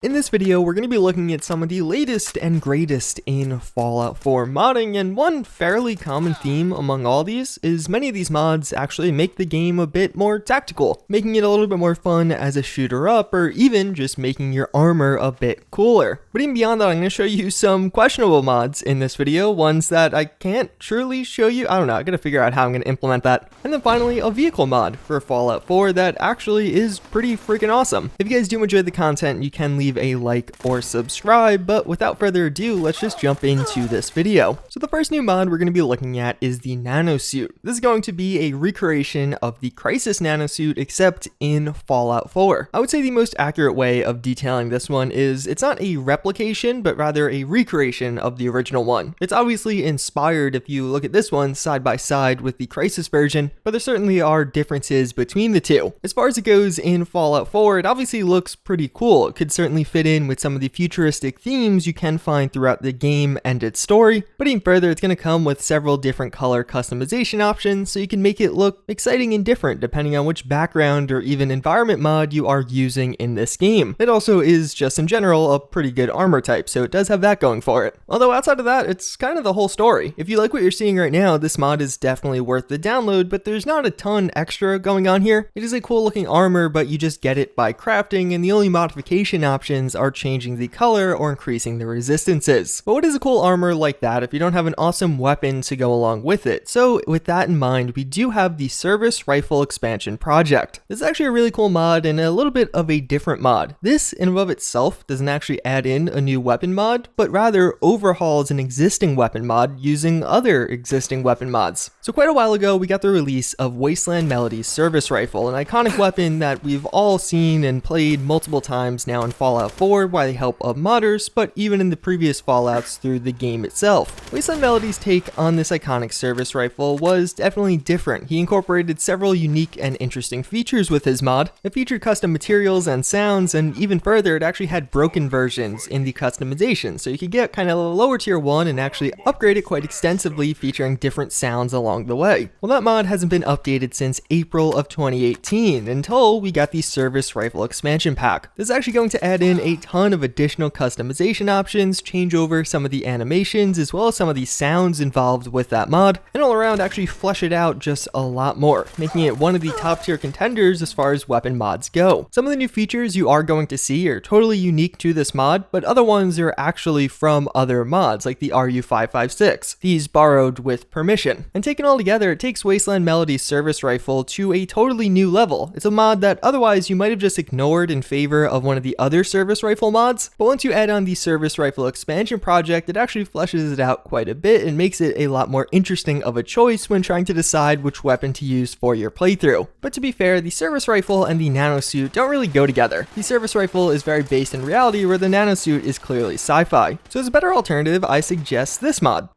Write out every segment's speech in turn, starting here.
In this video, we're going to be looking at some of the latest and greatest in Fallout 4 modding, and one fairly common theme among all these is many of these mods actually make the game a bit more tactical, making it a little bit more fun as a shooter up, or even just making your armor a bit cooler. But even beyond that, I'm going to show you some questionable mods in this video, ones that I can't truly show you. I don't know, I got to figure out how I'm going to implement that. And then finally, a vehicle mod for Fallout 4 that actually is pretty freaking awesome. If you guys do enjoy the content, you can leave a like or subscribe, but without further ado, let's just jump into this video. So the first new mod we're going to be looking at is the Nano Suit. This is going to be a recreation of the Crisis Nano Suit, except in Fallout 4. I would say the most accurate way of detailing this one is it's not a replication, but rather a recreation of the original one. It's obviously inspired if you look at this one side by side with the Crisis version, but there certainly are differences between the two. As far as it goes in Fallout 4, it obviously looks pretty cool. It could certainly fit in with some of the futuristic themes you can find throughout the game and its story, but even further, it's going to come with several different color customization options so you can make it look exciting and different depending on which background or even environment mod you are using in this game. It also is just in general a pretty good armor type, so it does have that going for it. Although outside of that, it's kind of the whole story. If you like what you're seeing right now, this mod is definitely worth the download, but there's not a ton extra going on here. It is a cool looking armor, but you just get it by crafting, and the only modification options are changing the color or increasing the resistances. But what is a cool armor like that if you don't have an awesome weapon to go along with it? So with that in mind, we do have the Service Rifle Expansion Project. This is actually a really cool mod and a little bit of a different mod. This in and of itself doesn't actually add in a new weapon mod, but rather overhauls an existing weapon mod using other existing weapon mods. So quite a while ago, we got the release of Wasteland Melody's Service Rifle, an iconic weapon that we've all seen and played multiple times now in Fallout 4 by the help of modders, but even in the previous Fallouts through the game itself. Wasteland Melody's take on this iconic service rifle was definitely different. He incorporated several unique and interesting features with his mod. It featured custom materials and sounds, and even further, it actually had broken versions in the customization, so you could get kind of a lower tier one and actually upgrade it quite extensively, featuring different sounds along the way. Well, that mod hasn't been updated since April of 2018 until we got the Service Rifle Expansion Pack. This is actually going to add in a ton of additional customization options, change over some of the animations as well as some of the sounds involved with that mod, and all around actually flesh it out just a lot more, making it one of the top tier contenders as far as weapon mods go. Some of the new features you are going to see are totally unique to this mod, but other ones are actually from other mods like the RU556, these borrowed with permission. And taken all together, it takes Wasteland Melody's Service Rifle to a totally new level. It's a mod that otherwise you might have just ignored in favor of one of the other service rifle mods, but once you add on the Service Rifle Expansion Project, it actually fleshes it out quite a bit and makes it a lot more interesting of a choice when trying to decide which weapon to use for your playthrough. But to be fair, the Service Rifle and the Nano Suit don't really go together. The Service Rifle is very based in reality, where the Nano Suit is clearly sci-fi. So as a better alternative, I suggest this mod.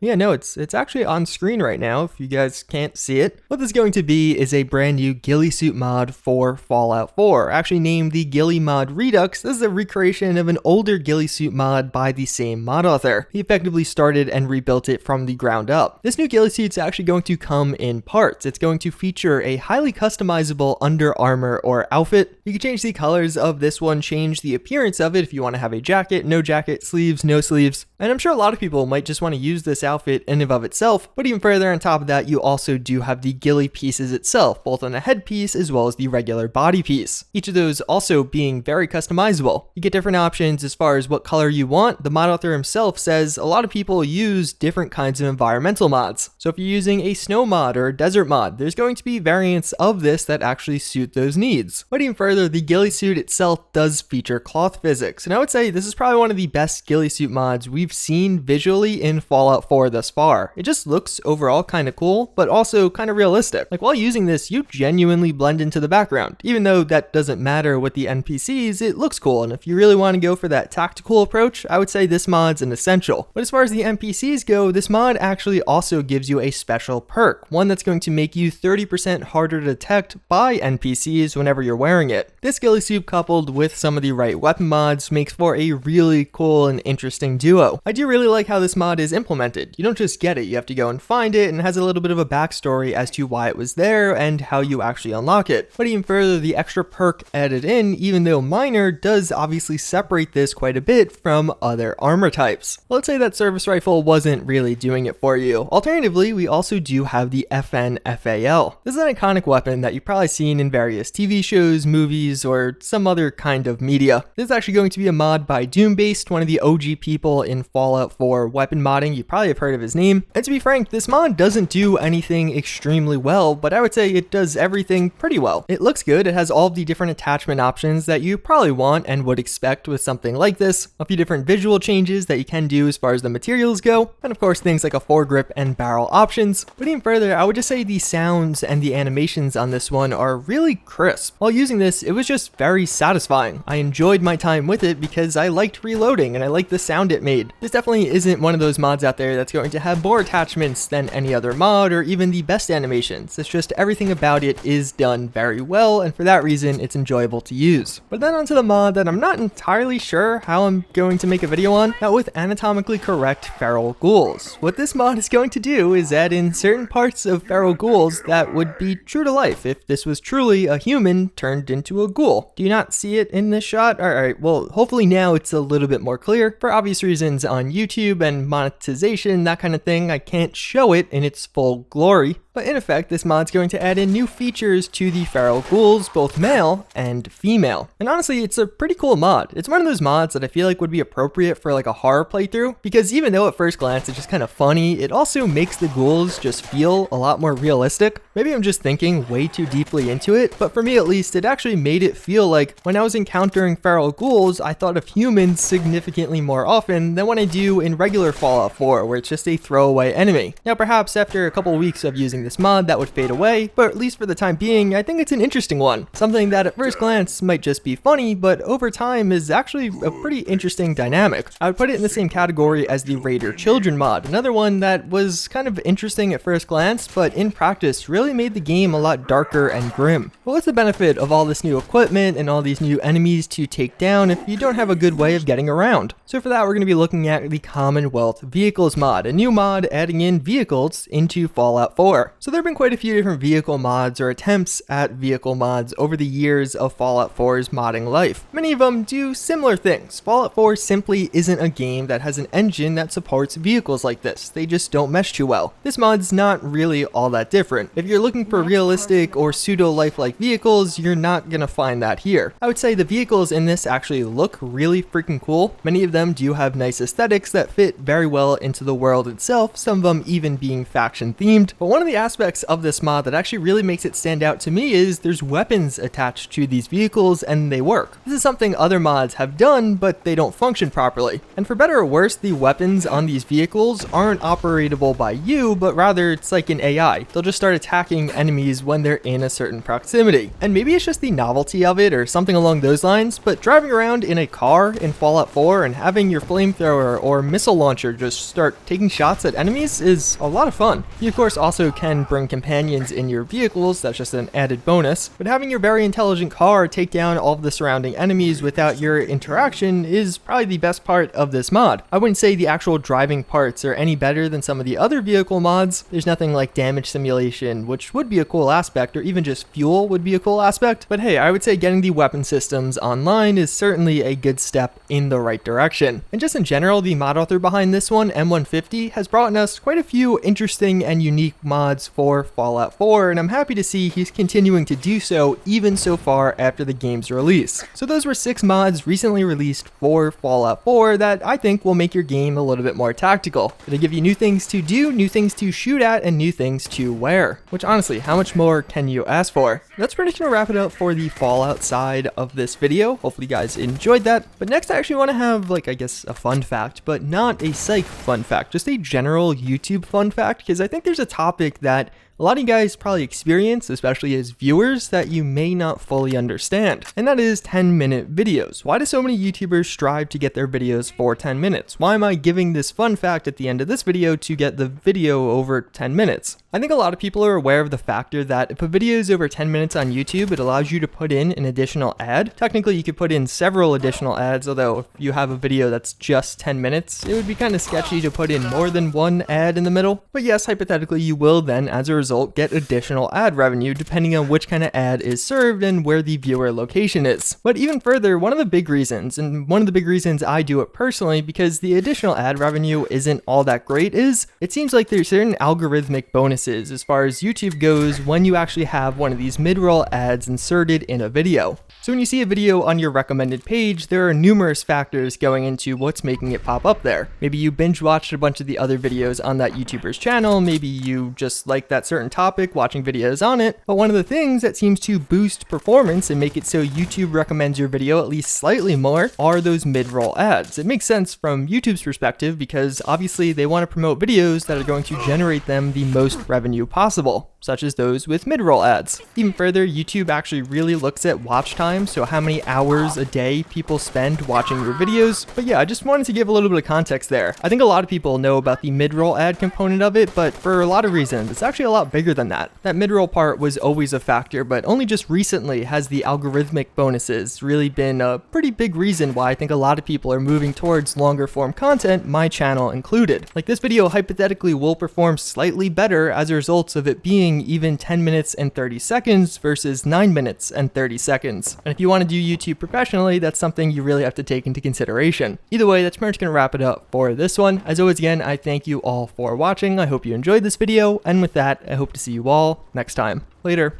Yeah, no, it's actually on screen right now if you guys can't see it. What this is going to be is a brand new Ghillie Suit mod for Fallout 4, actually named the Ghillie Mod Redux. This is a recreation of an older Ghillie Suit mod by the same mod author. He effectively started and rebuilt it from the ground up. This new Ghillie Suit is actually going to come in parts. It's going to feature a highly customizable under armor or outfit. You can change the colors of this one, change the appearance of it if you want to have a jacket, no jacket, sleeves, no sleeves. And I'm sure a lot of people might just want to use this outfit in and of itself, but even further on top of that, you also do have the ghillie pieces itself, both on a headpiece as well as the regular body piece. Each of those also being very customizable. You get different options as far as what color you want. The mod author himself says a lot of people use different kinds of environmental mods. So if you're using a snow mod or a desert mod, there's going to be variants of this that actually suit those needs. But even further, the ghillie suit itself does feature cloth physics, and I would say this is probably one of the best ghillie suit mods we've seen visually in Fallout 4 thus far. It just looks overall kind of cool, but also kind of realistic. Like while using this, you genuinely blend into the background. Even though that doesn't matter with the NPCs, it looks cool, and if you really want to go for that tactical approach, I would say this mod's an essential. But as far as the NPCs go, this mod actually also gives you a special perk, one that's going to make you 30% harder to detect by NPCs whenever you're wearing it. This ghillie suit coupled with some of the right weapon mods makes for a really cool and interesting duo. I do really like how this mod is implemented. unexpected. You don't just get it, you have to go and find it, and it has a little bit of a backstory as to why it was there and how you actually unlock it. But even further, the extra perk added in, even though minor, does obviously separate this quite a bit from other armor types. Let's say that service rifle wasn't really doing it for you. Alternatively, we also do have the FN-FAL. This is an iconic weapon that you've probably seen in various TV shows, movies, or some other kind of media. This is actually going to be a mod by Doombased, one of the OG people in Fallout 4 weapon modding. You probably have heard of his name. And to be frank, this mod doesn't do anything extremely well, but I would say it does everything pretty well. It looks good, it has all of the different attachment options that you probably want and would expect with something like this, a few different visual changes that you can do as far as the materials go, and of course things like a foregrip and barrel options. But even further, I would just say the sounds and the animations on this one are really crisp. While using this, it was just very satisfying. I enjoyed my time with it because I liked reloading and I liked the sound it made. This definitely isn't one of those mods out there that's going to have more attachments than any other mod or even the best animations. It's just everything about it is done very well, and for that reason it's enjoyable to use. But then onto the mod that I'm not entirely sure how I'm going to make a video on, now with anatomically correct feral ghouls. What this mod is going to do is add in certain parts of feral ghouls that would be true to life if this was truly a human turned into a ghoul. Do you not see it in this shot? Alright, well hopefully now it's a little bit more clear. For obvious reasons on YouTube and monetization, that kind of thing, I can't show it in its full glory. But in effect, this mod's going to add in new features to the feral ghouls, both male and female. And honestly, it's a pretty cool mod. It's one of those mods that I feel like would be appropriate for like a horror playthrough, because even though at first glance it's just kind of funny, it also makes the ghouls just feel a lot more realistic. Maybe I'm just thinking way too deeply into it, but for me at least, it actually made it feel like when I was encountering feral ghouls, I thought of humans significantly more often than when I do in regular Fallout 4, where it's just a throwaway enemy. Now perhaps after a couple weeks of using this mod that would fade away, but at least for the time being, I think it's an interesting one. Something that at first glance might just be funny, but over time is actually a pretty interesting dynamic. I would put it in the same category as the Raider Children mod, another one that was kind of interesting at first glance, but in practice really made the game a lot darker and grim. But what's the benefit of all this new equipment and all these new enemies to take down if you don't have a good way of getting around? So for that, we're going to be looking at the CommonwealthVehicles mod, a new mod adding in vehicles into Fallout 4. So there have been quite a few different vehicle mods or attempts at vehicle mods over the years of Fallout 4's modding life. Many of them do similar things. Fallout 4 simply isn't a game that has an engine that supports vehicles like this. They just don't mesh too well. This mod's not really all that different. If you're looking for realistic or pseudo-lifelike vehicles, you're not gonna find that here. I would say the vehicles in this actually look really freaking cool. Many of them do have nice aesthetics that fit very well into the world itself, some of them even being faction themed. But one of the aspects of this mod that actually really makes it stand out to me is there's weapons attached to these vehicles and they work. This is something other mods have done, but they don't function properly. And for better or worse, the weapons on these vehicles aren't operable by you, but rather it's like an AI. They'll just start attacking enemies when they're in a certain proximity. And maybe it's just the novelty of it or something along those lines, but driving around in a car in Fallout 4 and having your flamethrower or missile launcher just start taking shots at enemies is a lot of fun. You of course also can bring companions in your vehicles, that's just an added bonus, but having your very intelligent car take down all of the surrounding enemies without your interaction is probably the best part of this mod. I wouldn't say the actual driving parts are any better than some of the other vehicle mods. There's nothing like damage simulation, which would be a cool aspect, or even just fuel would be a cool aspect, but hey, I would say getting the weapon systems online is certainly a good step in the right direction. And just in general, the mod author behind this one, M150, has brought us quite a few interesting and unique mods for Fallout 4, and I'm happy to see he's continuing to do so even so far after the game's release. So those were 6 mods recently released for Fallout 4 that I think will make your game a little bit more tactical. It'll give you new things to do, new things to shoot at, and new things to wear. Which honestly, how much more can you ask for? That's pretty much gonna wrap it up for the Fallout side of this video. Hopefully you guys enjoyed that. But next I actually want to have like, I guess, a fun fact, but not a psych fun fact, just a general YouTube fun fact, because I think there's a topic that a lot of you guys probably experience, especially as viewers, that you may not fully understand, and that is 10-minute videos. Why do so many YouTubers strive to get their videos for 10 minutes? Why am I giving this fun fact at the end of this video to get the video over 10 minutes? I think a lot of people are aware of the factor that if a video is over 10 minutes on YouTube, it allows you to put in an additional ad. Technically, you could put in several additional ads, although if you have a video that's just 10 minutes, it would be kind of sketchy to put in more than one ad in the middle. But yes, hypothetically, you will then, as a result, get additional ad revenue depending on which kind of ad is served and where the viewer location is. But even further, one of the big reasons, and one of the big reasons I do it personally, because the additional ad revenue isn't all that great, is it seems like there's certain algorithmic bonuses as far as YouTube goes when you actually have one of these mid-roll ads inserted in a video. So when you see a video on your recommended page, there are numerous factors going into what's making it pop up there. Maybe you binge watched a bunch of the other videos on that YouTuber's channel, maybe you just like that certain topic, watching videos on it, but one of the things that seems to boost performance and make it so YouTube recommends your video at least slightly more are those mid-roll ads. It makes sense from YouTube's perspective because obviously they want to promote videos that are going to generate them the most revenue possible, such as those with mid-roll ads. Even further, YouTube actually really looks at watch time, so how many hours a day people spend watching your videos. But yeah, I just wanted to give a little bit of context there. I think a lot of people know about the mid-roll ad component of it, but for a lot of reasons, it's actually a lot bigger than that. That mid-roll part was always a factor, but only just recently has the algorithmic bonuses really been a pretty big reason why I think a lot of people are moving towards longer form content, my channel included. Like this video hypothetically will perform slightly better as a result of it being even 10 minutes and 30 seconds versus 9 minutes and 30 seconds. And if you want to do YouTube professionally, that's something you really have to take into consideration. Either way, that's pretty much going to wrap it up for this one. As always, again, I thank you all for watching. I hope you enjoyed this video, and with that, I hope to see you all next time. Later.